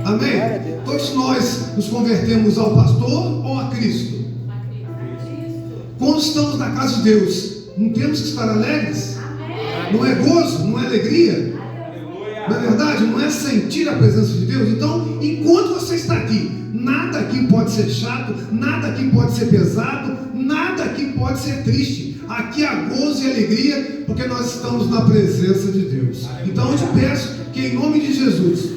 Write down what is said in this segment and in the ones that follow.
Amém? Todos nós nos convertemos ao pastor ou a Cristo? Quando estamos na casa de Deus, não temos que estar alegres? Não é gozo? Não é alegria? Na verdade, não é sentir a presença de Deus? Então, enquanto você está aqui, nada aqui pode ser chato, nada aqui pode ser pesado, nada aqui pode ser triste. Aqui há gozo e alegria, porque nós estamos na presença de Deus. Então eu te peço que, em nome de Jesus,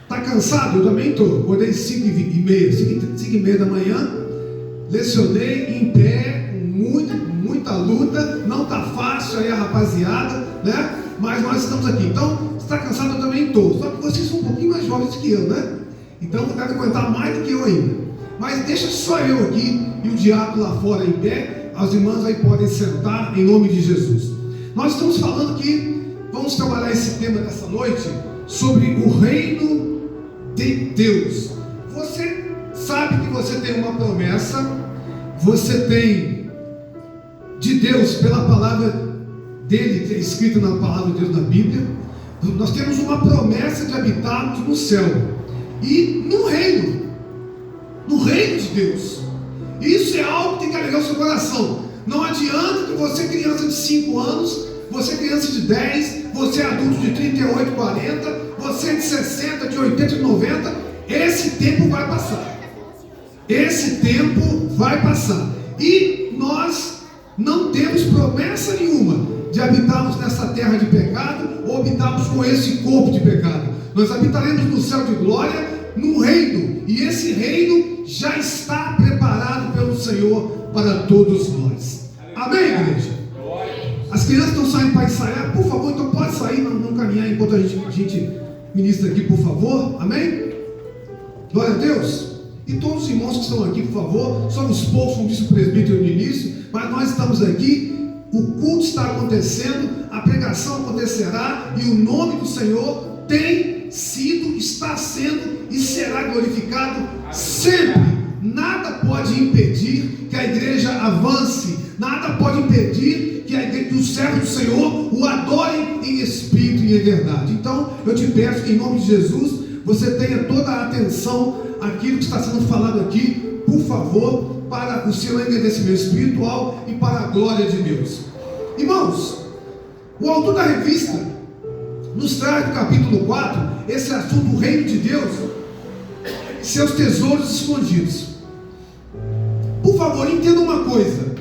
está cansado? Eu também estou. Acordei 5h30 da manhã, lecionei em pé, muita luta, não está fácil aí a rapaziada, né? Mas nós estamos aqui. Então, se está cansado, eu também estou. Só que vocês são um pouquinho mais jovens que eu, né? Então, deve aguentar mais do que eu ainda. Mas deixa só eu aqui e o diácono lá fora em pé. As irmãs aí podem sentar em nome de Jesus. Nós estamos falando que vamos trabalhar esse tema dessa noite sobre o reino de Deus. Você sabe que você tem uma promessa, você tem de Deus pela palavra dele, escrita na palavra de Deus na Bíblia. Nós temos uma promessa de habitarmos no céu e no reino de Deus. Isso é algo que tem que alegrar o seu coração. Não adianta que você, criança de 5 anos, você vai de 10, você adulto de 38, 40, você de 60, de 80, de 90, esse tempo vai passar. Esse tempo vai passar. E nós não temos promessa nenhuma de habitarmos nessa terra de pecado ou habitarmos com esse corpo de pecado. Nós habitaremos no céu de glória, num reino, e esse reino já está preparado pelo Senhor para todos nós. Amém, igreja? As crianças estão saindo para ensaiar, por favor, então pode sair, não caminhar enquanto a gente ministra aqui, por favor. Amém? Glória a Deus. E todos os irmãos que estão aqui, por favor, somos poucos, como disse o presbítero no início, mas nós estamos aqui, o culto está acontecendo, a pregação acontecerá, e o nome do Senhor tem sido, está sendo e será glorificado sempre. Nada pode impedir que a igreja avance, nada pode impedir que os servos do Senhor o adorem em espírito e em verdade. Então eu te peço que, em nome de Jesus, você tenha toda a atenção àquilo que está sendo falado aqui, por favor, para o seu engrandecimento espiritual e para a glória de Deus. Irmãos, o autor da revista nos traz no capítulo 4 esse assunto do reino de Deus, seus tesouros escondidos. Por favor, entenda uma coisa.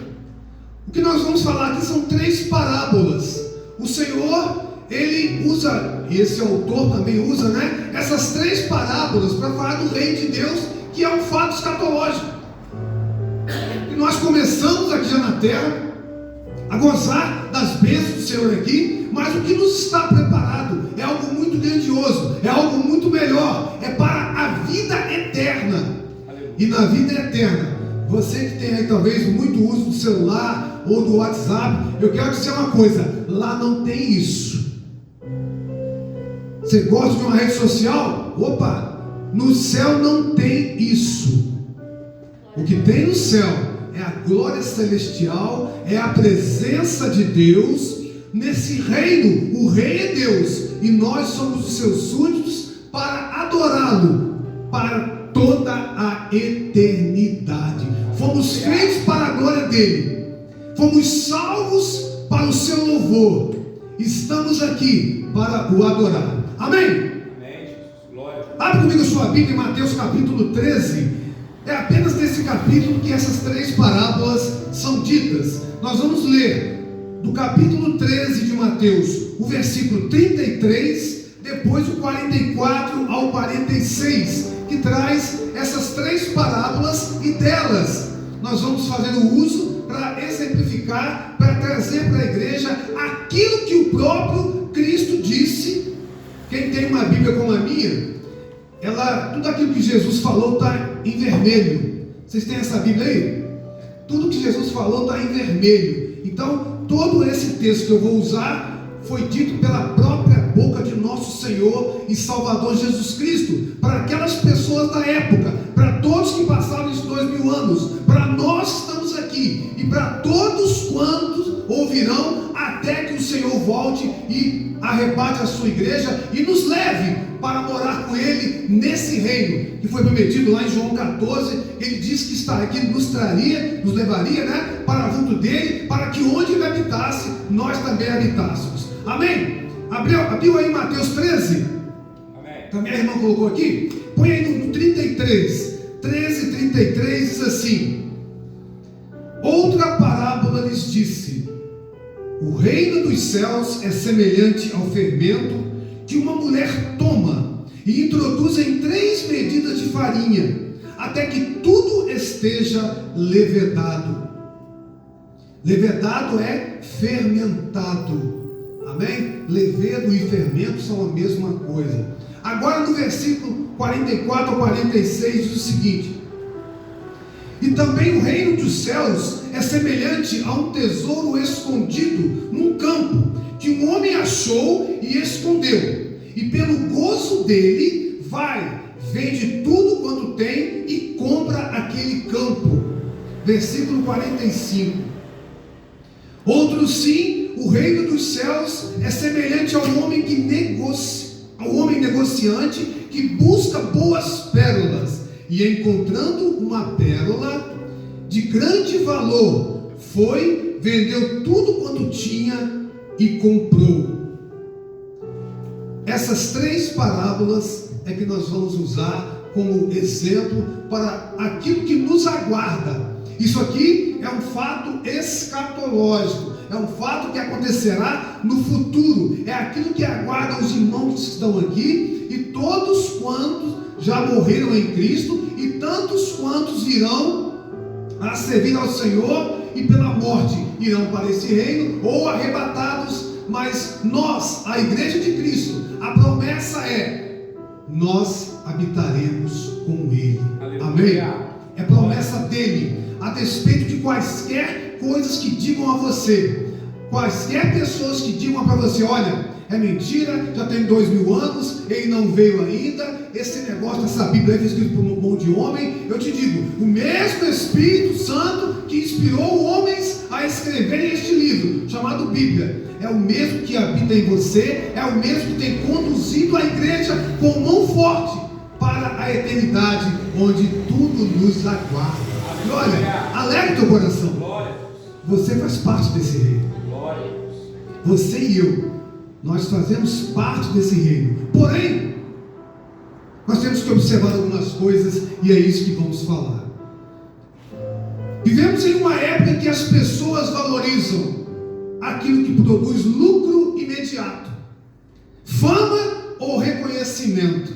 O que nós vamos falar aqui são 3 parábolas. O Senhor, ele usa, e esse autor também usa, né, essas 3 parábolas para falar do reino de Deus, que é um fato escatológico. E nós começamos aqui já na terra a gozar das bênçãos do Senhor aqui, mas o que nos está preparado é algo muito grandioso, é algo muito melhor, é para a vida eterna. E na vida eterna, você que tem aí talvez muito uso do celular ou do WhatsApp, eu quero dizer uma coisa: lá não tem isso. Você gosta de uma rede social? Opa, no céu não tem isso. O que tem no céu é a glória celestial, é a presença de Deus nesse reino. O rei é Deus e nós somos os seus súditos para adorá-lo para toda a eternidade. Fomos feitos para a glória dele, fomos salvos para o seu louvor, estamos aqui para o adorar. Amém? Abre comigo a sua Bíblia em Mateus capítulo 13. É apenas nesse capítulo que essas 3 parábolas são ditas. Nós vamos ler do capítulo 13 de Mateus, o versículo 33, depois o 44 ao 46, que traz essas 3 parábolas, e delas nós vamos fazer o uso para exemplificar, para trazer para a igreja aquilo que o próprio Cristo disse. Quem tem uma Bíblia como a minha, tudo aquilo que Jesus falou está em vermelho. Vocês têm essa Bíblia aí? Tudo que Jesus falou está em vermelho. Então, todo esse texto que eu vou usar foi dito pela própria boca de nosso Senhor e Salvador Jesus Cristo, para aquelas pessoas da época, para todos que passaram esses 2000 anos, para nós que estamos aqui, e para todos quantos ouvirão até que o Senhor volte e arrebate a sua igreja e nos leve para morar com Ele nesse reino que foi prometido lá em João 14. Ele diz que está aqui, nos levaria, né, para junto dele, para que onde Ele habitasse, nós também habitássemos. Amém? Abriu aí Mateus 13? Amém. Também a irmã colocou aqui? Põe aí no 33, 13, 33, diz assim: outra parábola lhes disse: o reino dos céus é semelhante ao fermento que uma mulher toma e introduz em 3 medidas de farinha, até que tudo esteja levedado. Levedado é fermentado. Amém? Levedo e fermento são a mesma coisa. Agora no versículo 44 a 46 diz o seguinte: e também o reino dos céus é semelhante a um tesouro escondido num campo, que um homem achou e escondeu, e pelo gozo dele vai, vende tudo quanto tem e compra aquele campo. Versículo 45: outro sim, o reino dos céus é semelhante ao homem negociante que busca boas pérolas, e encontrando uma pérola de grande valor, foi, vendeu tudo quanto tinha e comprou. Essas 3 parábolas é que nós vamos usar como exemplo para aquilo que nos aguarda. Isso aqui é um fato escatológico, é um fato que acontecerá no futuro, é aquilo que aguarda os irmãos que estão aqui e todos quantos já morreram em Cristo e tantos quantos irão a servir ao Senhor e pela morte irão para esse reino ou arrebatados. Mas nós, a igreja de Cristo, a promessa é: nós habitaremos com Ele. Aleluia. Amém? É promessa dele, a despeito de quaisquer coisas que digam a você, quaisquer pessoas que digam para você: olha, é mentira, já tem 2000 anos, ele não veio ainda, esse negócio dessa Bíblia aí escrito por um monte de homem. Eu te digo, o mesmo Espírito Santo que inspirou homens a escreverem este livro, chamado Bíblia, é o mesmo que habita em você, é o mesmo que tem conduzido a igreja com mão forte para a eternidade, onde tudo nos aguarda. E olha, alegre teu coração, você faz parte desse reino. Você e eu, nós fazemos parte desse reino. Porém, nós temos que observar algumas coisas, e é isso que vamos falar. Vivemos em uma época em que as pessoas valorizam aquilo que produz lucro imediato, fama ou reconhecimento.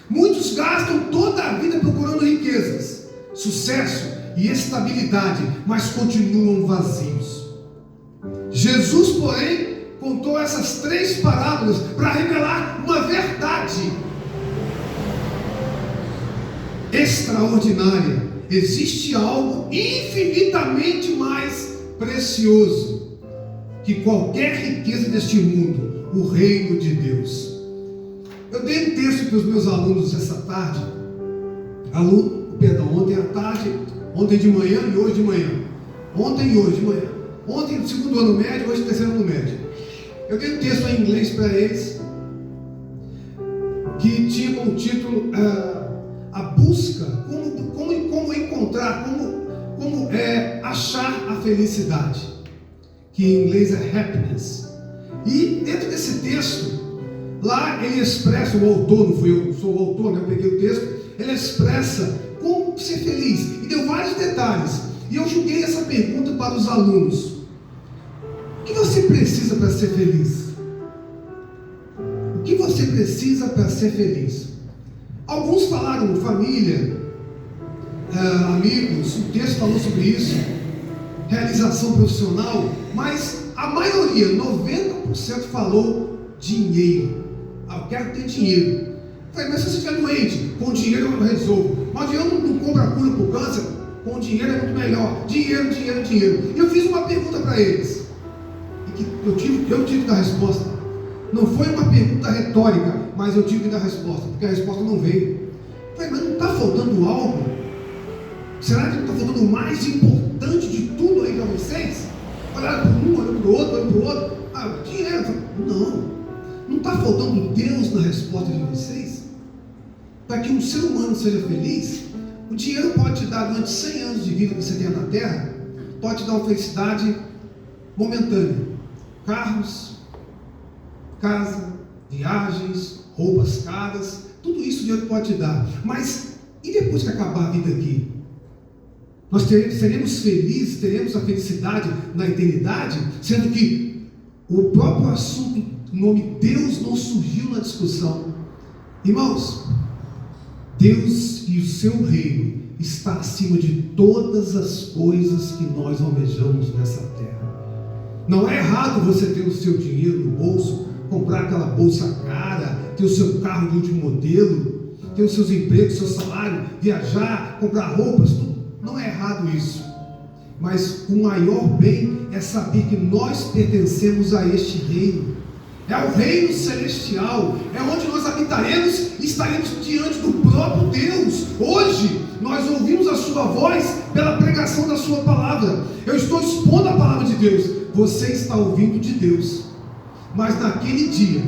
Muitos gastam toda a vida procurando riquezas, sucesso e estabilidade, mas continuam vazios. Jesus, porém, contou essas 3 parábolas para revelar uma verdade extraordinária. Existe algo infinitamente mais precioso que qualquer riqueza deste mundo: o reino de Deus. Eu dei um texto para os meus alunos essa tarde, ontem à tarde, ontem de manhã e hoje de manhã. Ontem e hoje de manhã. Ontem no 2º ano médio, hoje no 3º ano médio. Eu dei um texto em inglês para eles, que tinha como título a busca, como encontrar, como achar a felicidade, que em inglês é happiness. E dentro desse texto, lá ele expressa, o autor, não fui eu, sou o autor, né? Eu peguei o texto, ele expressa como ser feliz, e deu vários detalhes, e eu joguei essa pergunta para os alunos: o que você precisa para ser feliz? O que você precisa para ser feliz? Alguns falaram família, amigos, o texto falou sobre isso, realização profissional, mas a maioria, 90% falou dinheiro. Eu quero ter dinheiro. Falei, mas se você estiver doente, com dinheiro eu resolvo. Mas dinheiro não compra cura para o câncer, com dinheiro é muito melhor. Dinheiro, dinheiro, dinheiro. E eu fiz uma pergunta para eles, e que eu tive que dar resposta. Não foi uma pergunta retórica, mas eu tive que dar resposta, porque a resposta não veio. Falei, mas não está faltando algo? Será que não está faltando o mais importante de tudo aí para vocês? Olharam para um, olharam para o outro, olharam para o outro. Dinheiro. Não. Não está faltando Deus na resposta de vocês? Para que um ser humano seja feliz, o dinheiro pode te dar durante 100 anos de vida que você tem na terra, pode te dar uma felicidade momentânea. Carros, casa, viagens, roupas caras, tudo isso o dinheiro pode te dar. Mas e depois que acabar a vida aqui? Nós seremos felizes, teremos a felicidade na eternidade, sendo que o próprio assunto, o nome Deus, não surgiu na discussão. Irmãos, Deus e o seu reino está acima de todas as coisas que nós almejamos nessa terra. Não é errado você ter o seu dinheiro no bolso, comprar aquela bolsa cara, ter o seu carro de último modelo, ter os seus empregos, seu salário, viajar, comprar roupas, tudo. Não é errado isso, mas o maior bem é saber que nós pertencemos a este reino. É o reino celestial, é onde nós habitaremos e estaremos diante do próprio Deus. Hoje nós ouvimos a sua voz pela pregação da sua palavra. Eu estou expondo a palavra de Deus, você está ouvindo de Deus. Mas naquele dia,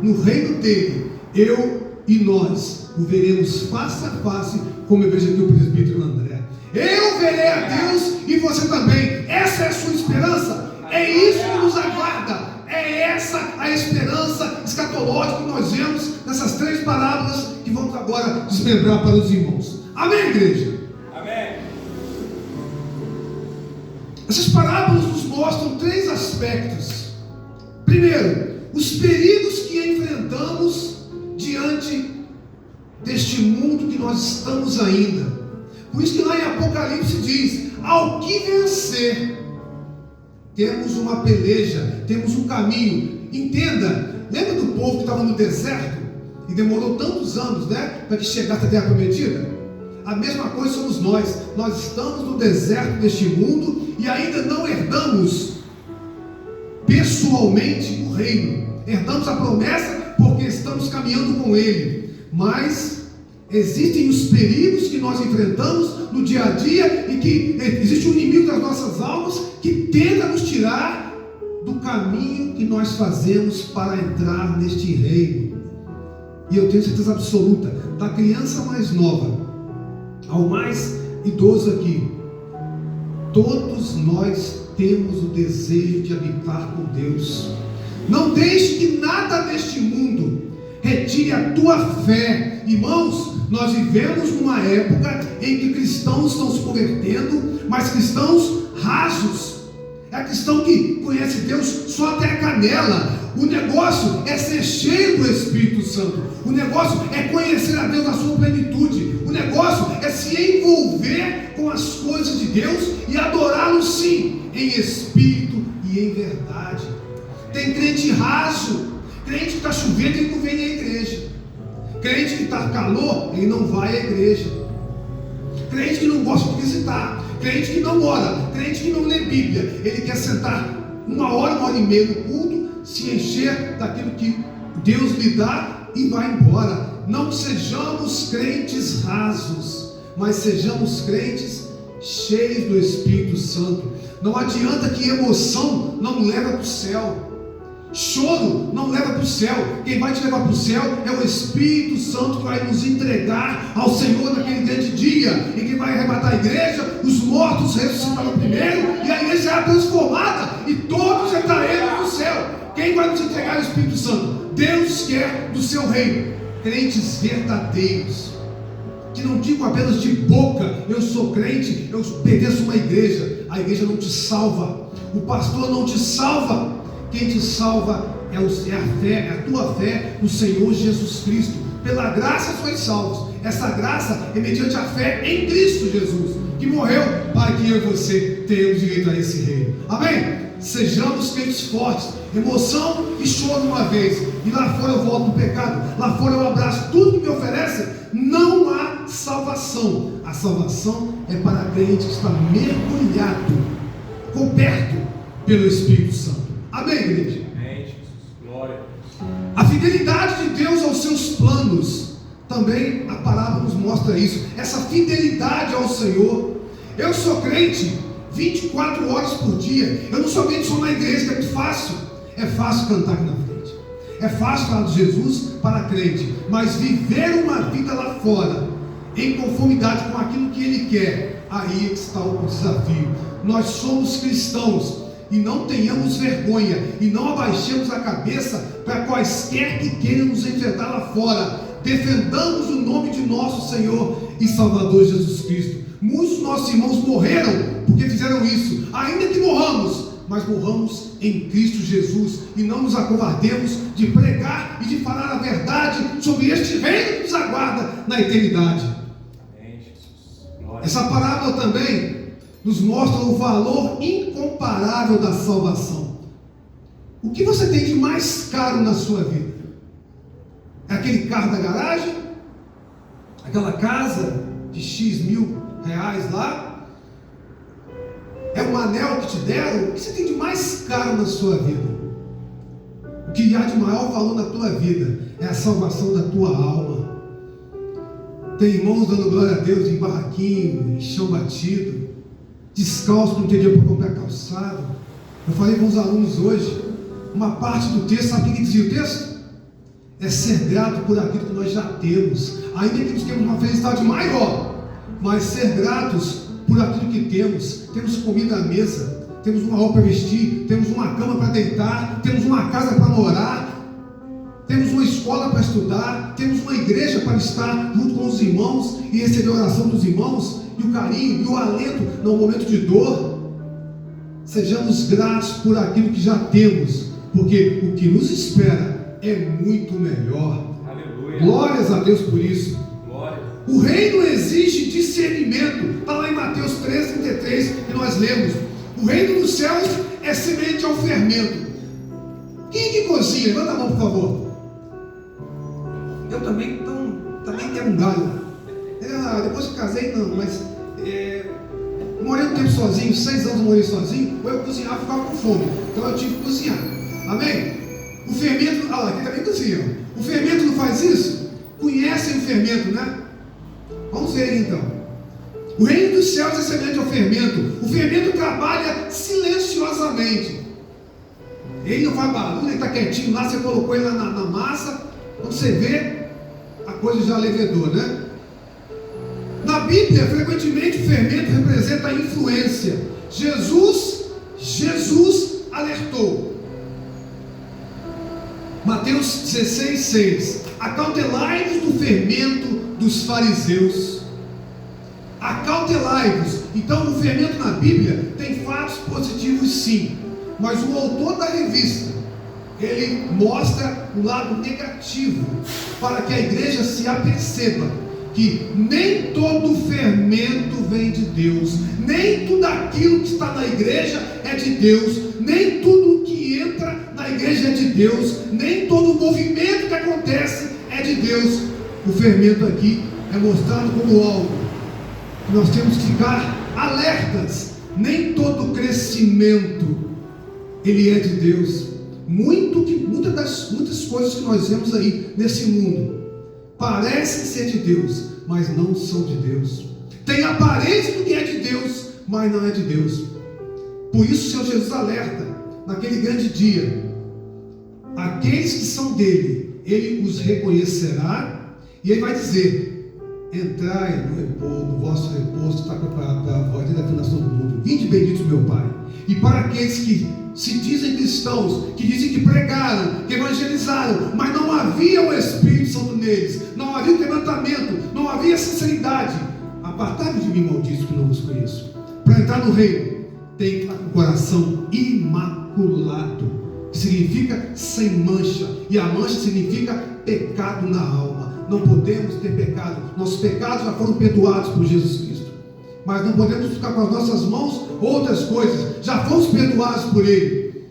no reino dele, eu e nós o veremos face a face, como eu vejo aqui o presbítero André. Eu verei a Deus e você também. Essa é a sua esperança. É isso que nos aguarda. É essa a esperança escatológica que nós vemos nessas 3 parábolas que vamos agora desmembrar para os irmãos. Amém, igreja? Amém. Essas parábolas nos mostram 3 aspectos. Primeiro, os perigos que enfrentamos diante deste mundo que nós estamos ainda. Por isso que lá em Apocalipse diz: ao que vencer, temos uma peleja, temos um caminho. Entenda, lembra do povo que estava no deserto e demorou tantos anos, para que chegasse à terra prometida? A mesma coisa somos nós. Nós estamos no deserto deste mundo e ainda não herdamos pessoalmente o reino. Herdamos a promessa porque estamos caminhando com ele, mas existem os perigos que nós enfrentamos no dia a dia e que existe um inimigo das nossas almas que tenta nos tirar do caminho que nós fazemos para entrar neste reino. E eu tenho certeza absoluta, da criança mais nova ao mais idoso aqui, todos nós temos o desejo de habitar com Deus. Não deixe que nada deste mundo retire a tua fé. Irmãos, nós vivemos numa época em que cristãos estão se convertendo, mas cristãos rasos. É cristão que conhece Deus só até a canela. O negócio é ser cheio do Espírito Santo. O negócio é conhecer a Deus na sua plenitude. O negócio é se envolver com as coisas de Deus e adorá-lo sim, em espírito e em verdade. Tem crente raso, crente que está chovendo e não vem à igreja. Crente que está calor, ele não vai à igreja. Crente que não gosta de visitar. Crente que não ora. Crente que não lê Bíblia. Ele quer sentar 1 hora, 1 hora e meia no culto, se encher daquilo que Deus lhe dá e vai embora. Não sejamos crentes rasos, mas sejamos crentes cheios do Espírito Santo. Não adianta que emoção não leva para o céu. Choro não leva para o céu. Quem vai te levar para o céu é o Espírito Santo, que vai nos entregar ao Senhor naquele grande dia, e que vai arrebatar a igreja. Os mortos ressuscitarão primeiro e a igreja será transformada e todos entraremos no céu. Quem vai nos entregar é o Espírito Santo. Deus quer do seu reino crentes verdadeiros, que não digam apenas de boca: eu sou crente, eu pertenço a uma igreja. A igreja não te salva, o pastor não te salva. Quem te salva é a fé, é a tua fé no Senhor Jesus Cristo. Pela graça sois salvos. Essa graça é mediante a fé em Cristo Jesus, que morreu para que eu e você tenhamos direito a esse reino. Amém? Sejamos crentes fortes. Emoção e choro uma vez, e lá fora eu volto no pecado, lá fora eu abraço tudo que me oferece. Não há salvação. A salvação é para a crente que está mergulhado, coberto pelo Espírito Santo. Amém, igreja? Amém, Jesus. Glória. A fidelidade de Deus aos seus planos, também a palavra nos mostra isso. Essa fidelidade ao Senhor. Eu sou crente 24 horas por dia. Eu não sou crente só na igreja, que é muito fácil. É fácil cantar aqui na frente. É fácil falar de Jesus para crente, mas viver uma vida lá fora, em conformidade com aquilo que Ele quer, aí está o desafio. Nós somos cristãos, e não tenhamos vergonha, e não abaixemos a cabeça para quaisquer que queiram nos enfrentar lá fora. Defendamos o nome de nosso Senhor e Salvador Jesus Cristo. Muitos dos nossos irmãos morreram porque fizeram isso. Ainda que morramos, mas morramos em Cristo Jesus, e não nos acovardemos de pregar e de falar a verdade sobre este reino que nos aguarda na eternidade. Essa parábola também nos mostra o valor incomparável da salvação. O que você tem de mais caro na sua vida? É aquele carro da garagem? Aquela casa de X mil reais lá? É um anel que te deram? O que você tem de mais caro na sua vida? O que há de maior valor na tua vida é a salvação da tua alma. Tem irmãos dando glória a Deus em barraquinho, em chão batido, descalço, não tem dinheiro para comprar calçado. Eu falei com os alunos hoje, uma parte do texto, sabe o que dizia o texto? É ser grato por aquilo que nós já temos, ainda que nós temos uma felicidade maior, mas ser gratos por aquilo que temos. Temos comida à mesa, temos uma roupa para vestir, temos uma cama para deitar, temos uma casa para morar, temos uma escola para estudar, temos uma igreja para estar junto com os irmãos e receber a oração dos irmãos, e o carinho e o alento no momento de dor. Sejamos gratos por aquilo que já temos, porque o que nos espera é muito melhor. Aleluia. Glórias a Deus por isso. Glória. O reino exige discernimento. Está lá em Mateus 13:33 que nós lemos. O reino dos céus é semelhante ao fermento. Quem que cozinha? Levanta a mão, por favor. Eu também quero um galho. Depois que casei, não, mas morei um tempo sozinho, 6 anos morei sozinho, ou eu cozinhava e ficava com fome, então eu tive que cozinhar. Amém? O fermento, olha lá, aqui também cozinha. O fermento não faz isso? Conhecem o fermento, né? Vamos ver então. O reino dos céus é semelhante ao fermento. O fermento trabalha silenciosamente. Ele não faz barulho, ele está quietinho lá, você colocou ele na massa, quando você vê, a coisa já levedou, né? Na Bíblia, frequentemente o fermento representa a influência. Jesus alertou. Mateus 16:6. Acautelai-vos do fermento dos fariseus. Acautelai-vos. Então, o fermento na Bíblia tem fatos positivos, sim, mas o autor da revista, ele mostra o lado negativo, para que a igreja se aperceba que nem todo fermento vem de Deus, nem tudo aquilo que está na igreja é de Deus, nem tudo que entra na igreja é de Deus, nem todo movimento que acontece é de Deus. O fermento aqui é mostrado como algo que nós temos que ficar alertas. Nem todo crescimento ele é de Deus. Muitas coisas que nós vemos aí nesse mundo parecem ser de Deus, mas não são de Deus. Tem aparência do que é de Deus, mas não é de Deus. Por isso o Senhor Jesus alerta, naquele grande dia, aqueles que são dele, ele os reconhecerá, e ele vai dizer: entrai no repouso, no vosso repouso, que está preparado para vós, desde a fundação do mundo. Vinde benditos, meu Pai. E para aqueles que se dizem cristãos, que dizem que pregaram, que evangelizaram, mas não havia o Espírito Santo neles, não havia o quebrantamento, não havia sinceridade: apartai-vos de mim, malditos, que não vos conheço. Para entrar no reino, tem que estar com o coração imaculado, que significa sem mancha, e a mancha significa pecado na alma. Não podemos ter pecado, nossos pecados já foram perdoados por Jesus Cristo, mas não podemos ficar com as nossas mãos outras coisas, já fomos perdoados por Ele.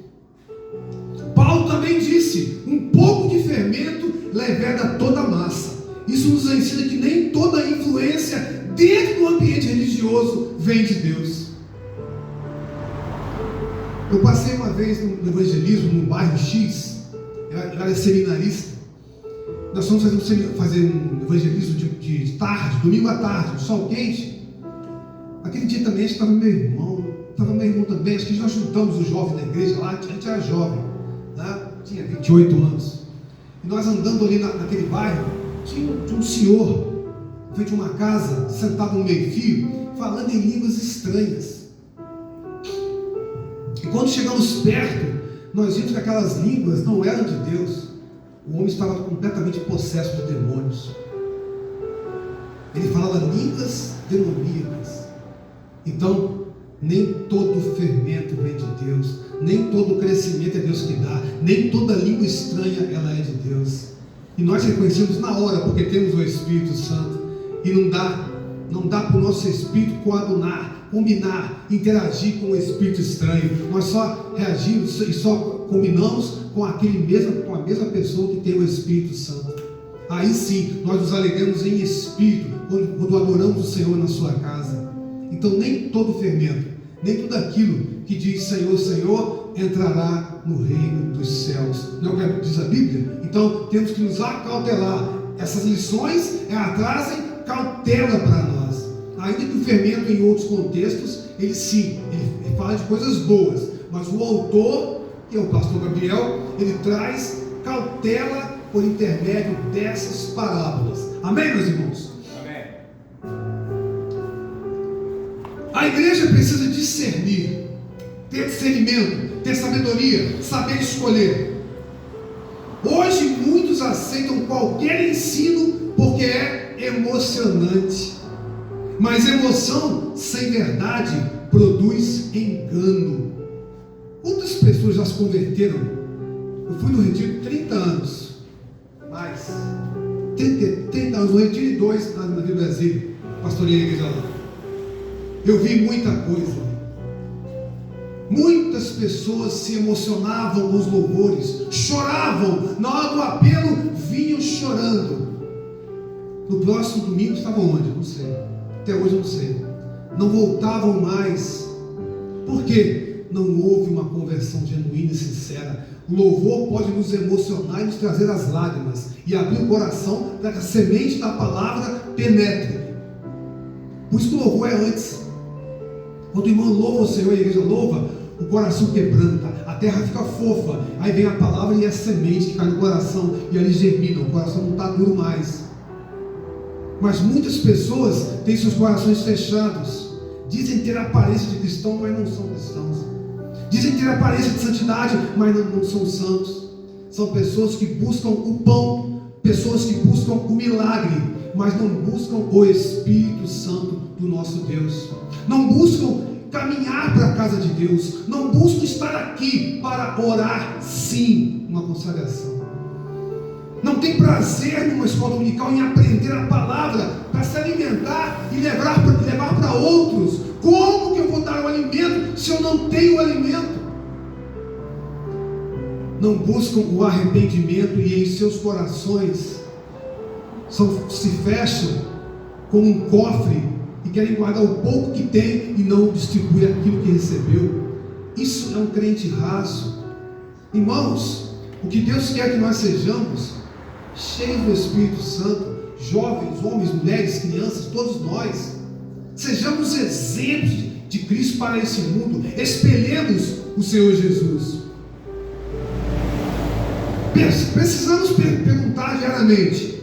Paulo também disse: um pouco de fermento leveda toda a massa. Isso nos ensina que nem toda influência dentro do ambiente religioso vem de Deus. Eu passei uma vez no evangelismo, num bairro X, eu era seminarista. Nós fomos fazer um evangelismo de tarde, domingo à tarde, sol quente. Aquele dia também estava meu irmão também, acho que nós juntamos os jovens da igreja lá, a gente era jovem, né? Tinha 28 anos. E nós andando ali naquele bairro, tinha um senhor, em frente a uma casa, sentado no meio-fio, falando em línguas estranhas. E quando chegamos perto, nós vimos que aquelas línguas não eram de Deus. O homem estava completamente possesso de demônios. Ele falava línguas demoníacas. Então, nem todo fermento vem de Deus, nem todo crescimento é Deus que dá, nem toda língua estranha ela é de Deus. E nós reconhecemos na hora, porque temos o Espírito Santo. E não dá para o nosso espírito coadunar, combinar, interagir com o espírito estranho. Nós só reagimos e só combinamos com a mesma pessoa que tem o Espírito Santo. Aí sim, nós nos alegramos em espírito quando adoramos o Senhor na sua casa. Então nem todo fermento, nem tudo aquilo que diz Senhor, Senhor, entrará no reino dos céus. Não é o que diz a Bíblia? Então temos que nos acautelar. Essas lições trazem cautela para nós. Ainda que o fermento em outros contextos, ele fala de coisas boas, mas o autor, que é o pastor Gabriel, ele traz cautela por intermédio dessas parábolas. Amém, meus irmãos? Amém. A igreja precisa discernir, ter discernimento, ter sabedoria, saber escolher. Hoje muitos aceitam qualquer ensino porque é emocionante, mas emoção sem verdade produz engano. Quantas pessoas já se converteram? Eu fui no retiro 30 anos, mais 30 anos, no retiro 2 na Vila Brasília, pastoreei a igreja lá. Eu vi muita coisa. Muitas pessoas se emocionavam com os louvores, choravam, na hora do apelo vinham chorando. No próximo domingo estavam onde? Eu não sei. Até hoje eu não sei. Não voltavam mais. Por quê? Não houve uma conversão genuína e sincera. O louvor pode nos emocionar e nos trazer as lágrimas e abrir o coração para que a semente da palavra penetre. Por isso que o louvor é antes. Quando o irmão louva o Senhor e a igreja louva, o coração quebranta, a terra fica fofa, aí vem a palavra e a semente que cai no coração e ali germina, o coração não está duro mais. Mas muitas pessoas têm seus corações fechados, dizem ter a aparência de cristão, mas não são cristãos, dizem ter a aparência de santidade, mas não são santos. São pessoas que buscam o pão, pessoas que buscam o milagre, mas não buscam o Espírito Santo do nosso Deus, não buscam caminhar para a casa de Deus, não buscam estar aqui para orar, sim, uma consagração. Não tem prazer numa escola dominical em aprender a palavra para se alimentar e levar para outros. Como que eu vou dar o alimento se eu não tenho o alimento? Não buscam o arrependimento e em seus corações se fecham como um cofre e querem guardar o pouco que tem e não distribuir aquilo que recebeu. Isso é um crente raso. Irmãos, o que Deus quer que nós sejamos, cheios do Espírito Santo, jovens, homens, mulheres, crianças, todos nós, sejamos exemplos de Cristo para esse mundo, espelhemos o Senhor Jesus. Precisamos perguntar diariamente: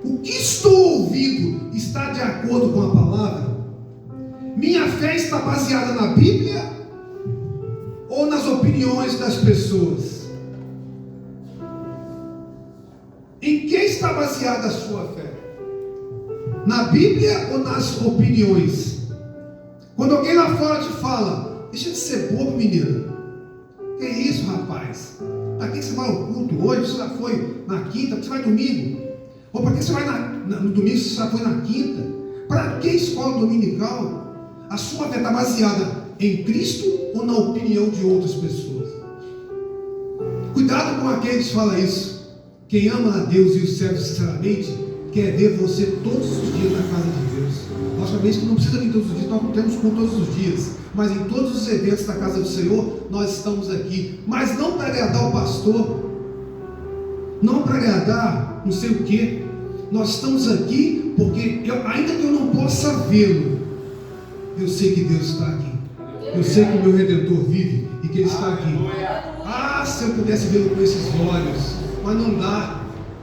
o que estou ouvindo está de acordo com a palavra? Minha fé está baseada na Bíblia ou nas opiniões das pessoas? Em que está baseada a sua fé? Na Bíblia ou nas opiniões? Quando alguém lá fora te fala: deixa de ser bobo, menino. Que isso, rapaz? Para que você vai ao culto hoje? Você já foi na quinta? Para que você vai domingo? Ou para que você vai no domingo se você já foi na quinta? Para que escola dominical? A sua fé está baseada em Cristo ou na opinião de outras pessoas? Cuidado com aqueles que falam isso. Quem ama a Deus e o serve sinceramente quer ver você todos os dias na casa de Deus. Logicamente que não precisa vir todos os dias, nós não temos como todos os dias, mas em todos os eventos da casa do Senhor nós estamos aqui, mas não para agradar o pastor, não para agradar não sei o que. Nós estamos aqui porque ainda que eu não possa vê-lo, eu sei que Deus está aqui, eu sei que o meu Redentor vive e que Ele está aqui. Ah, se eu pudesse vê-lo com esses olhos, mas não dá.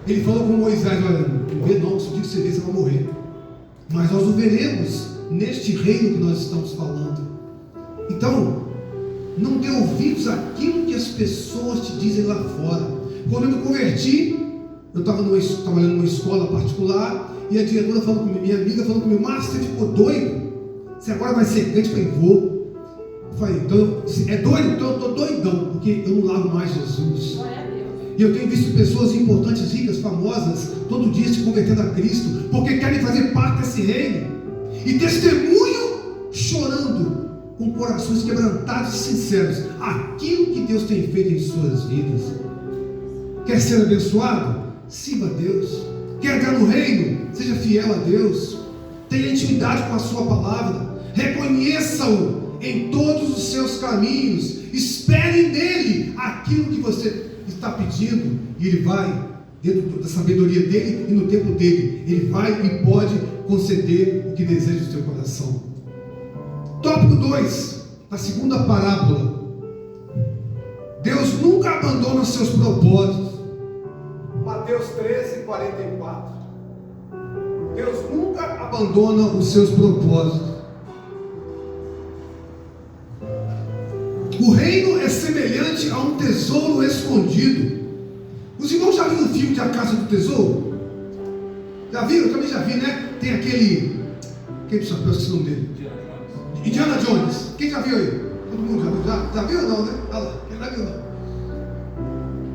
Ele falou com Moisés: olha, não vê não, se o dia que você vê, você vai morrer. Mas nós o veremos neste reino que nós estamos falando. Então, não dê ouvidos àquilo que as pessoas te dizem lá fora. Quando eu me converti, eu estava trabalhando numa escola particular, e a diretora falou comigo, minha amiga falou comigo: Márcio, você ficou doido? Você agora vai ser crente? Eu falei: vou. Eu falei: então, é doido? Então eu estou doidão, porque eu não lavo mais Jesus. E eu tenho visto pessoas importantes, ricas, famosas, todo dia se convertendo a Cristo, porque querem fazer parte desse reino, e testemunham chorando, com corações quebrantados e sinceros, aquilo que Deus tem feito em suas vidas. Quer ser abençoado? Sirva a Deus. Quer entrar no reino? Seja fiel a Deus. Tenha intimidade com a sua palavra. Reconheça-o em todos os seus caminhos. Espere nele aquilo que você está pedindo, e ele vai, dentro da sabedoria dele e no tempo dele, ele vai e pode conceder o que deseja do seu coração. Tópico 2, a segunda parábola. Deus nunca abandona os seus propósitos. Mateus 13:44. Deus nunca abandona os seus propósitos. O reino é semelhante a um tesouro escondido. Os irmãos já viram o filme de A Caça do Tesouro? Já viram? Eu também já vi, né? Tem aquele chapéu, esqueci o nome dele. Indiana Jones. Quem já viu aí? Todo mundo já viu? Já viu ou não, né? Olha lá, quem já viu não?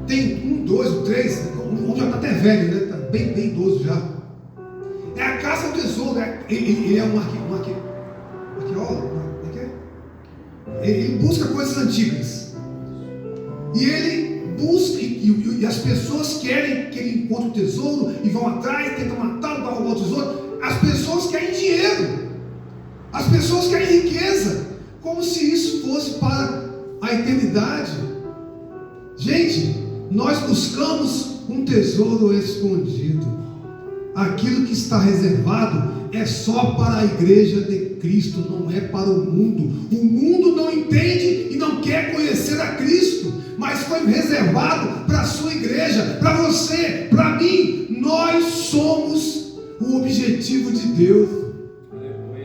Tem 1, 2, 3, um já está até velho, né? Está bem idoso já. É a caça ao tesouro. Ele é um arqueólogo. Ele busca coisas antigas. E ele busca, e as pessoas querem que ele encontre o tesouro e vão atrás, tentam matá-lo para roubar o tesouro. As pessoas querem dinheiro. As pessoas querem riqueza, como se isso fosse para a eternidade. Gente, nós buscamos um tesouro escondido. Aquilo que está reservado é só para a igreja de Cristo, não é para o mundo. O mundo não entende e não quer conhecer a Cristo, mas foi reservado para a sua igreja, para você, para mim. Nós somos o objetivo de Deus.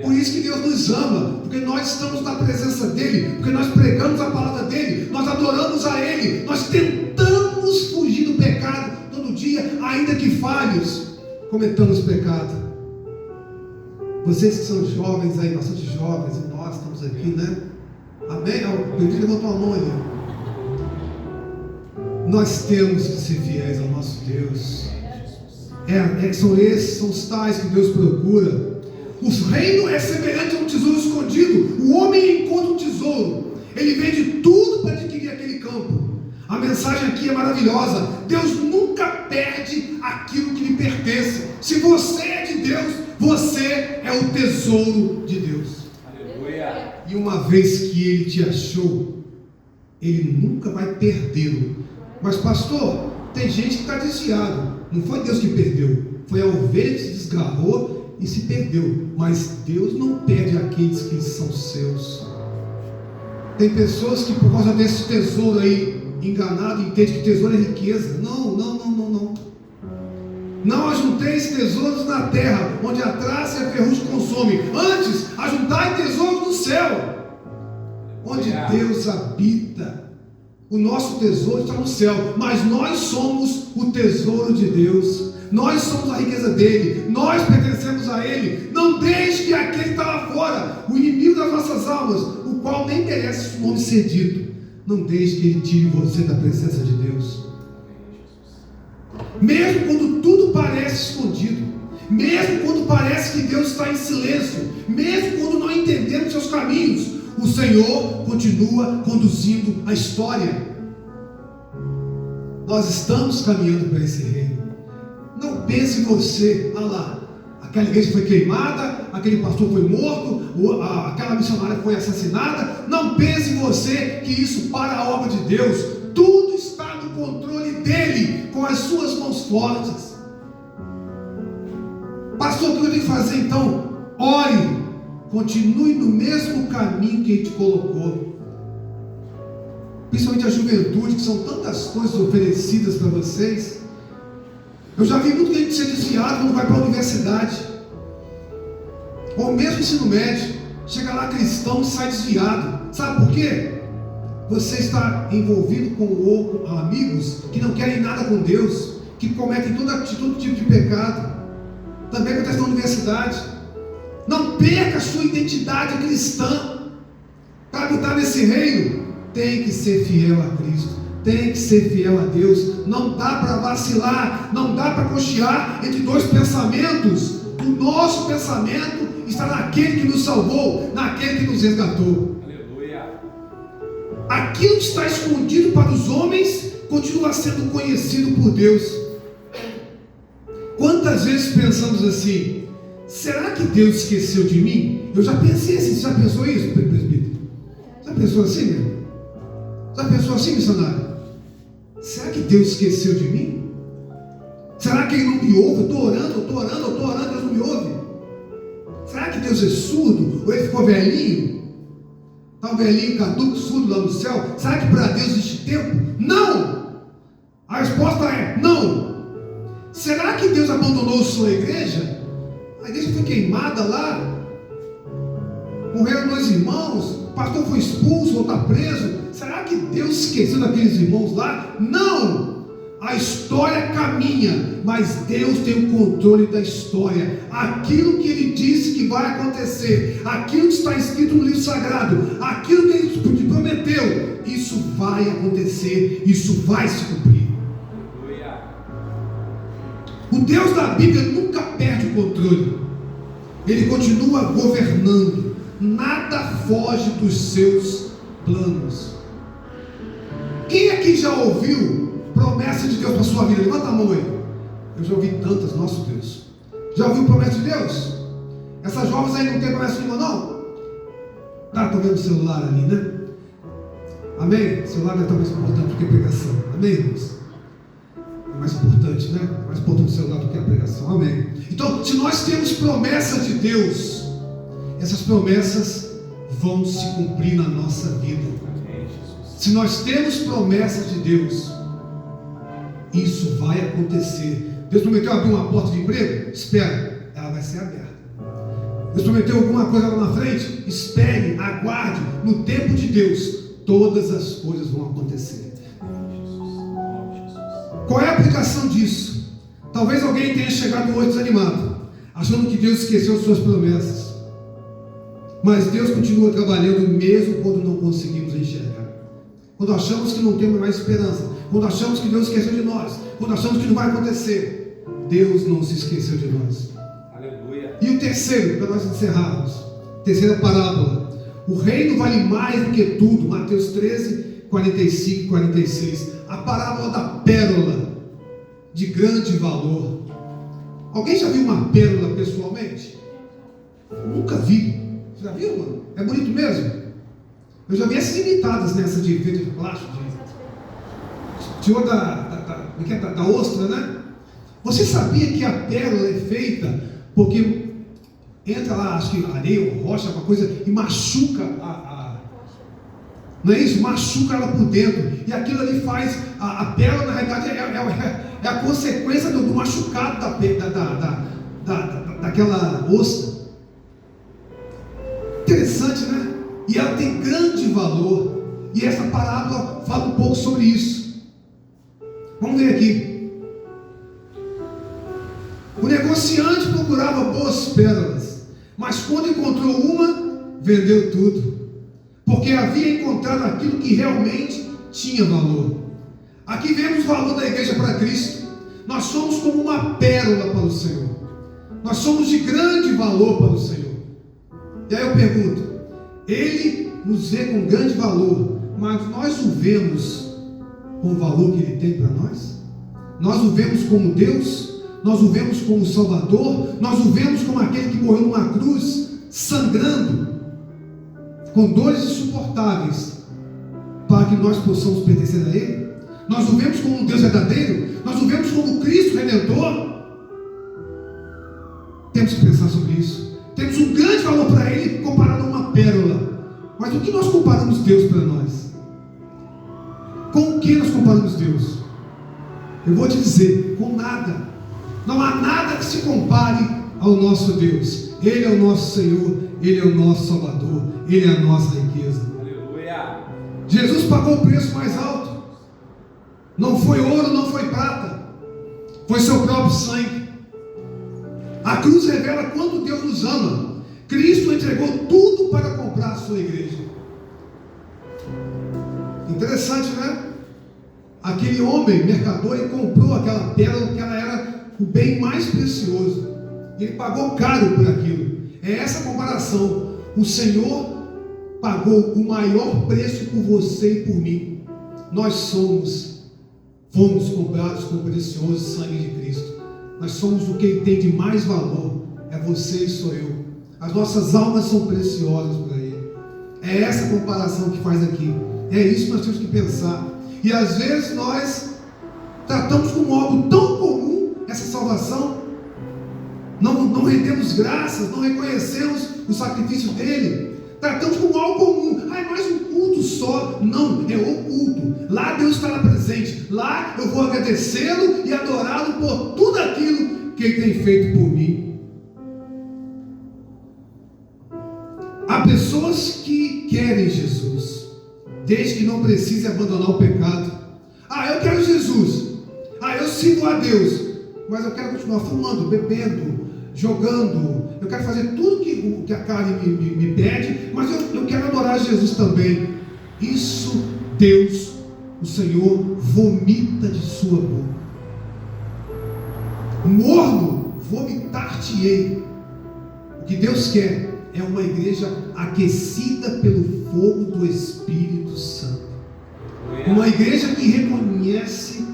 Por isso que Deus nos ama, porque nós estamos na presença dEle, porque nós pregamos a palavra dEle, nós adoramos a Ele, nós tentamos fugir do pecado todo dia, ainda que falhos, cometamos pecado. Vocês que são jovens aí, bastante jovens, e nós estamos aqui, né? Amém? O Pedro levantou a mão ali. Nós temos que ser fiéis ao nosso Deus. São os tais que Deus procura. O reino é semelhante a um tesouro escondido. O homem encontra um tesouro, ele vende tudo para adquirir aquele campo. A mensagem aqui é maravilhosa. Deus nunca perde aquilo que lhe pertence. Se você é de Deus, você é o tesouro de Deus. Aleluia. E uma vez que Ele te achou, Ele nunca vai perdê-lo. Mas pastor, tem gente que está desviado. Não foi Deus que perdeu, foi a ovelha que se desgarrou e se perdeu. Mas Deus não perde aqueles que são seus. Tem pessoas que por causa desse tesouro aí, enganado, entende que tesouro é riqueza. Não. Não ajunteis tesouros na terra, onde a traça e a ferrugem consomem. Antes, ajuntai tesouros no céu, onde Deus habita. O nosso tesouro está no céu, mas nós somos o tesouro de Deus. Nós somos a riqueza dele, nós pertencemos a ele. Não deixe que aquele que está lá fora, o inimigo das nossas almas, o qual nem merece o nome ser dito, não deixe que ele tire você da presença de Deus. Mesmo quando tudo parece escondido, mesmo quando parece que Deus está em silêncio, mesmo quando não entendemos seus caminhos, o Senhor continua conduzindo a história. Nós estamos caminhando para esse reino. Não pense em você, olha lá, aquela igreja foi queimada, aquele pastor foi morto, aquela missionária foi assassinada. Não pense em você que isso para a obra de Deus. Tudo está no controle dele, com as suas mãos fortes. Pastor, o que eu tenho que fazer então? Ore, continue no mesmo caminho que ele te colocou. Principalmente a juventude, que são tantas coisas oferecidas para vocês. Eu já vi muito gente ser desviado quando vai para a universidade, ou mesmo ensino médio. Chega lá cristão e sai desviado. Sabe por quê? Você está envolvido com amigos que não querem nada com Deus, que cometem todo tipo de pecado. Também acontece na universidade. Não perca a sua identidade cristã. Para habitar nesse reino, tem que ser fiel a Cristo, tem que ser fiel a Deus. Não dá para vacilar, não dá para cochear entre dois pensamentos. O nosso pensamento está naquele que nos salvou, naquele que nos resgatou. Aleluia. Aquilo que está escondido para os homens continua sendo conhecido por Deus. Quantas vezes pensamos assim: será que Deus esqueceu de mim? Eu já pensei assim. Você já pensou isso, presbítero? Já pensou assim, meu? Já pensou assim, missionário? Será que Deus esqueceu de mim? Será que Ele não me ouve? Eu estou orando, Deus não me ouve? Será que Deus é surdo? Ou Ele ficou velhinho? Está um velhinho caduco, surdo lá no céu? Será que para Deus existe tempo? Não! A resposta é não! Será que Deus abandonou sua igreja? A igreja foi queimada lá, morreram 2 irmãos, o pastor foi expulso ou está preso. Será que Deus esqueceu daqueles irmãos lá? Não! A história caminha, mas Deus tem o controle da história. Aquilo que Ele disse que vai acontecer, aquilo que está escrito no livro sagrado, aquilo que Ele te prometeu, isso vai acontecer, isso vai se cumprir. O Deus da Bíblia nunca perde o controle. Ele continua governando. Nada foge dos seus planos. Quem aqui já ouviu promessa de Deus para a sua vida? Levanta a mão aí. Eu já ouvi tantas, nosso Deus. Já ouviu promessa de Deus? Essas jovens aí não tem promessa nenhuma, não? Estão vendo o celular ali, né? Amém? O celular não é tão mais importante do que a pregação. Amém, irmãos? É mais importante, né? É mais importante o celular do que a pregação. Amém. Então, se nós temos promessa de Deus, essas promessas vão se cumprir na nossa vida. Se nós temos promessas de Deus, isso vai acontecer. Deus prometeu abrir uma porta de emprego? Espera, ela vai ser aberta. Deus prometeu alguma coisa lá na frente? Espere, aguarde. No tempo de Deus, todas as coisas vão acontecer. Qual é a aplicação disso? Talvez alguém tenha chegado hoje desanimado, achando que Deus esqueceu suas promessas. Mas Deus continua trabalhando mesmo quando não conseguimos enxergar. Quando achamos que não temos mais esperança, quando achamos que Deus esqueceu de nós, quando achamos que não vai acontecer, Deus não se esqueceu de nós. Aleluia. E o terceiro, para nós encerrarmos, terceira parábola: o reino vale mais do que tudo. Mateus 13, 45 e 46. A parábola da pérola de grande valor. Alguém já viu uma pérola pessoalmente? Eu nunca vi. Você já viu, mano? É bonito mesmo? Eu já vi essas imitadas nessa de vidro de plástico, tirou da ostra, né? Você sabia que a pérola é feita porque entra lá, acho que areia ou rocha, alguma coisa, e machuca não é isso? Machuca ela por dentro. E aquilo ali faz. A pérola, na realidade, é a consequência do machucado daquela ostra. Interessante, né? E ela tem grande valor. E essa parábola fala um pouco sobre isso. Vamos ver aqui. O negociante procurava boas pérolas, mas quando encontrou uma, vendeu tudo, porque havia encontrado aquilo que realmente tinha valor. Aqui vemos o valor da igreja para Cristo. Nós somos como uma pérola para o Senhor. Nós somos de grande valor para o Senhor. E aí eu pergunto: Ele nos vê com grande valor, mas nós o vemos com o valor que Ele tem para nós? Nós o vemos como Deus? Nós o vemos como Salvador? Nós o vemos como aquele que morreu numa cruz, sangrando, com dores insuportáveis, para que nós possamos pertencer a Ele? Nós o vemos como um Deus verdadeiro? Nós o vemos como Cristo Redentor? Temos que pensar sobre isso. Temos um grande valor para Ele comparado a uma pérola. Mas o que nós comparamos Deus para nós? Com o que nós comparamos Deus? Eu vou te dizer: com nada. Não há nada que se compare ao nosso Deus. Ele é o nosso Senhor, Ele é o nosso Salvador, Ele é a nossa riqueza. Aleluia. Jesus pagou o preço mais alto. Não foi ouro, não foi prata, foi seu próprio sangue. A cruz revela quanto Deus nos ama. Cristo entregou tudo para comprar a sua igreja. Interessante, né? Aquele homem, mercador, ele comprou aquela pérola, que ela era o bem mais precioso. Ele pagou caro por aquilo. É essa comparação. O Senhor pagou o maior preço por você e por mim. Nós fomos comprados com o precioso sangue de Cristo. Nós somos o que tem de mais valor. É você e sou eu. As nossas almas são preciosas para Ele. É essa comparação que faz aqui. É isso que nós temos que pensar. E às vezes nós tratamos como algo tão comum essa salvação. Não rendemos graças, não reconhecemos o sacrifício dele. Tratamos como algo comum. É mais um culto só. Não, é o culto. Lá Deus estará presente. Lá eu vou agradecê-lo e adorá-lo por tudo aquilo que Ele tem feito por mim. Há pessoas que querem Jesus, desde que não precise abandonar o pecado. Eu quero Jesus. Eu sigo a Deus, mas eu quero continuar fumando, bebendo, jogando. Eu quero fazer tudo que a carne me pede, mas eu quero adorar Jesus também. Isso Deus, o Senhor, vomita de sua boca. Morno, vomitar-te-ei. O que Deus quer é uma igreja aquecida pelo fogo do Espírito Santo. Uma igreja que reconhece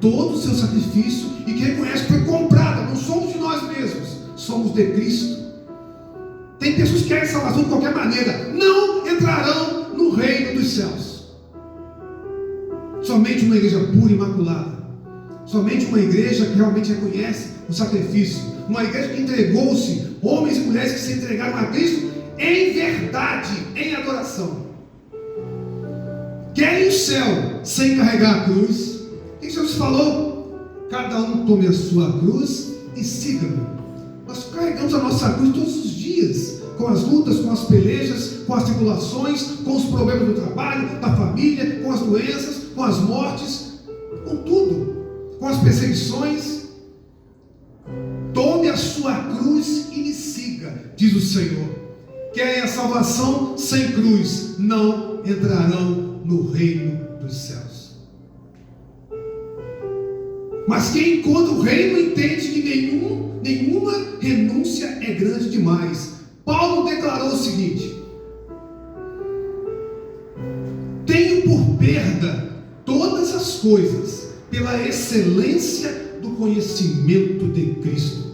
todo o seu sacrifício e que reconhece que foi comprada. Não somos de nós mesmos, somos de Cristo. Tem pessoas que querem salvação de qualquer maneira, não entrarão no reino dos céus. Somente uma igreja pura e imaculada, somente uma igreja que realmente reconhece o sacrifício, uma igreja que entregou-se, homens e mulheres que se entregaram a Cristo em verdade, em adoração, querem o céu sem carregar a cruz. O que Jesus falou? Cada um tome a sua cruz e siga-me. Nós carregamos a nossa cruz todos os dias, com as lutas, com as pelejas, com as tribulações, com os problemas do trabalho, da família, com as doenças, com as mortes, com tudo, com as perseguições. Tome a sua cruz e me siga, diz o Senhor. Querem a salvação sem cruz, não entrarão no reino dos céus. Mas quem encontra o reino entende que nenhuma renúncia é grande demais. Paulo declarou o seguinte: tenho por perda todas as coisas pela excelência do conhecimento de Cristo.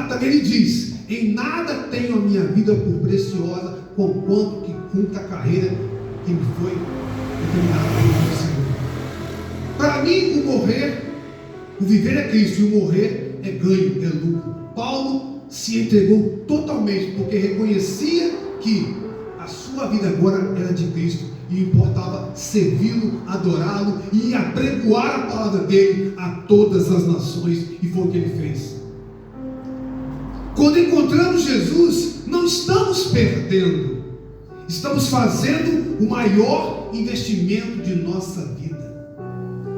Também ele diz: em nada tenho a minha vida por preciosa, conquanto que cumpra a carreira que me foi determinada pelo Senhor. Para mim, o viver é Cristo, e o morrer é ganho, é lucro. Paulo se entregou totalmente, porque reconhecia que a sua vida agora era de Cristo, e importava servi-lo, adorá-lo e apregoar a palavra dele a todas as nações, e foi o que ele fez. Quando encontramos Jesus, não estamos perdendo, estamos fazendo o maior investimento de nossa vida.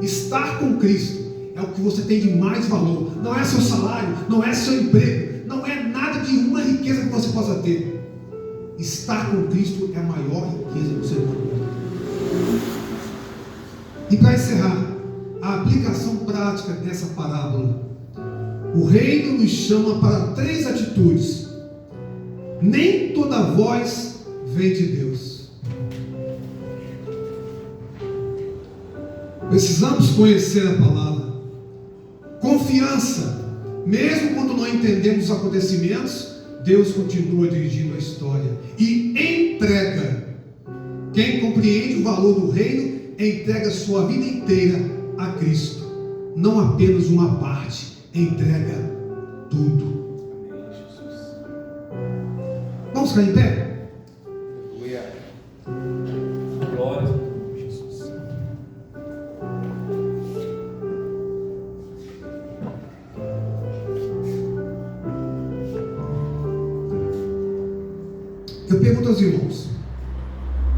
Estar com Cristo é o que você tem de mais valor. Não é seu salário, não é seu emprego, não é nada de uma riqueza que você possa ter. Estar com Cristo é a maior riqueza do ser humano. E para encerrar, a aplicação prática dessa parábola. O reino nos chama para 3 atitudes. Nem toda voz vem de Deus. Precisamos conhecer a palavra. Confiança. Mesmo quando não entendemos os acontecimentos, Deus continua dirigindo a história. E entrega. Quem compreende o valor do reino, entrega sua vida inteira a Cristo. Não apenas uma parte. Entrega tudo. Vamos ficar em pé? Glória a Jesus. Eu pergunto aos irmãos: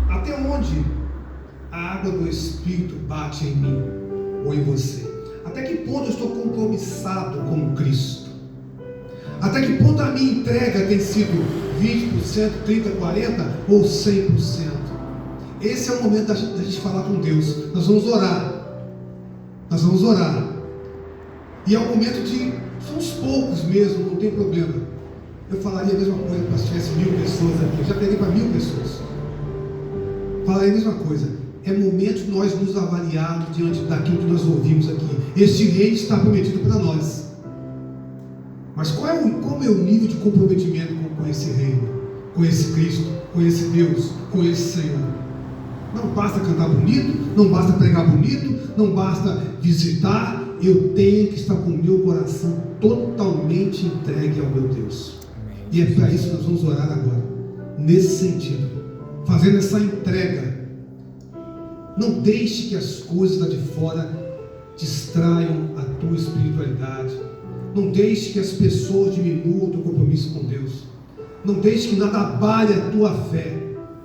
até onde a água do Espírito bate em mim ou em você? Até que ponto eu estou compromissado com Cristo? Até que ponto a minha entrega tem sido 20%, 30%, 40% ou 100%? Esse é o momento da gente falar com Deus. Nós vamos orar. Nós vamos orar. E é o momento de... São os poucos mesmo, não tem problema. Eu falaria a mesma coisa se tivesse 1000 pessoas aqui. Eu já peguei para 1000 pessoas. Falaria a mesma coisa. É momento de nós nos avaliarmos diante daquilo que nós ouvimos aqui. Este reino está prometido para nós. Mas qual é o nível de comprometimento com esse reino? Com esse Cristo? Com esse Deus? Com esse Senhor? Não basta cantar bonito, não basta pregar bonito, não basta visitar. Eu tenho que estar com o meu coração totalmente entregue ao meu Deus. E é para isso que nós vamos orar agora. Nesse sentido, fazendo essa entrega. Não deixe que as coisas lá de fora distraiam a tua espiritualidade. Não deixe que as pessoas diminuam o teu compromisso com Deus. Não deixe que nada abale a tua fé.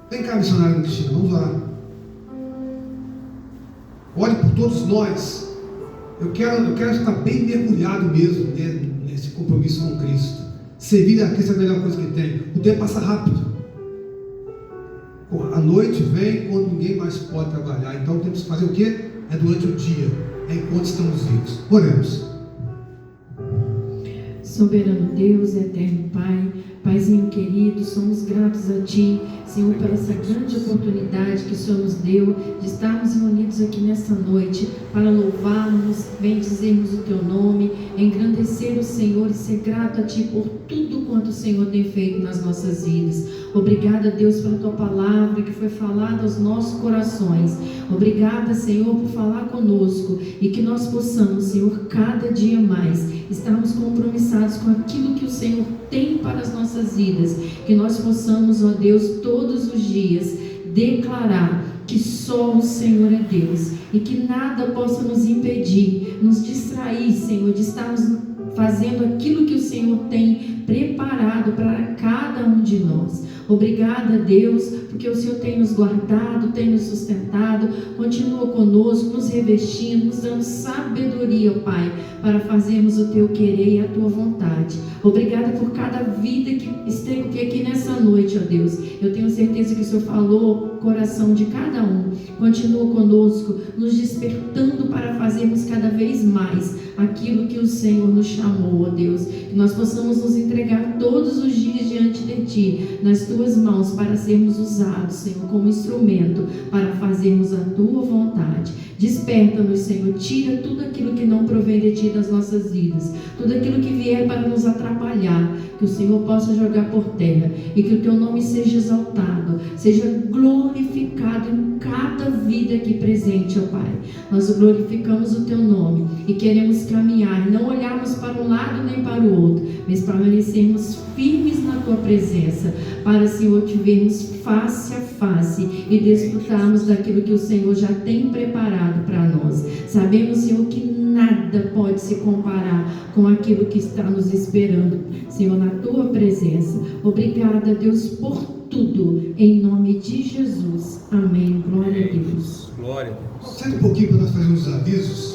Vem cá, missionário Cristina, vamos orar. Ore por todos nós. Eu quero estar bem mergulhado mesmo nesse compromisso com Cristo. Servir a Cristo é a melhor coisa que tem. O tempo passa rápido. A noite vem quando ninguém mais pode trabalhar. Então temos que fazer o quê? É durante o dia. É enquanto estamos vivos. Oremos. Soberano Deus, eterno Pai, Paizinho querido, somos gratos a Ti, Senhor, por essa grande oportunidade que o Senhor nos deu de estarmos reunidos aqui nessa noite para louvarmos, bendizermos o Teu nome, engrandecer o Senhor e ser grato a Ti por tudo quanto o Senhor tem feito nas nossas vidas. Obrigada, Deus, pela Tua palavra que foi falada aos nossos corações. Obrigada, Senhor, por falar conosco e que nós possamos, Senhor, cada dia mais estarmos compromissados com aquilo que o Senhor tem para as nossas vidas, que nós possamos, ó Deus, todos os dias declarar que só o Senhor é Deus e que nada possa nos impedir, nos distrair, Senhor, de estarmos fazendo aquilo que o Senhor tem preparado para cada um de nós. Obrigada, Deus, porque o Senhor tem nos guardado, tem nos sustentado, continua conosco, nos revestindo, nos dando sabedoria, ó Pai, para fazermos o Teu querer e a Tua vontade. Obrigada por cada vida que esteve aqui nessa noite, ó Deus. Eu tenho certeza que o Senhor falou o coração de cada um. Continua conosco, nos despertando para fazermos cada vez mais aquilo que o Senhor nos chamou, ó Deus. Que nós possamos nos entregar todos os dias diante de Ti, nas Tuas mãos, para sermos usados, Senhor, como instrumento para fazermos a Tua vontade. Desperta-nos, Senhor, tira tudo aquilo que não provém de Ti das nossas vidas, tudo aquilo que vier para nos atrapalhar, que o Senhor possa jogar por terra e que o Teu nome seja exaltado, seja glorificado em cada vida aqui presente, ó Pai. Nós glorificamos o Teu nome e queremos caminhar, não olharmos para um lado nem para o outro, mas permanecermos firmes na Tua presença, para, Senhor, te vermos face a face e desfrutarmos daquilo que o Senhor já tem preparado para nós. Sabemos, Senhor, que nada pode se comparar com aquilo que está nos esperando, Senhor, na Tua presença. Obrigada, Deus, por tudo, em nome de Jesus. Amém. Glória a Deus. Glória a Deus. Senta um pouquinho para nós fazermos os avisos.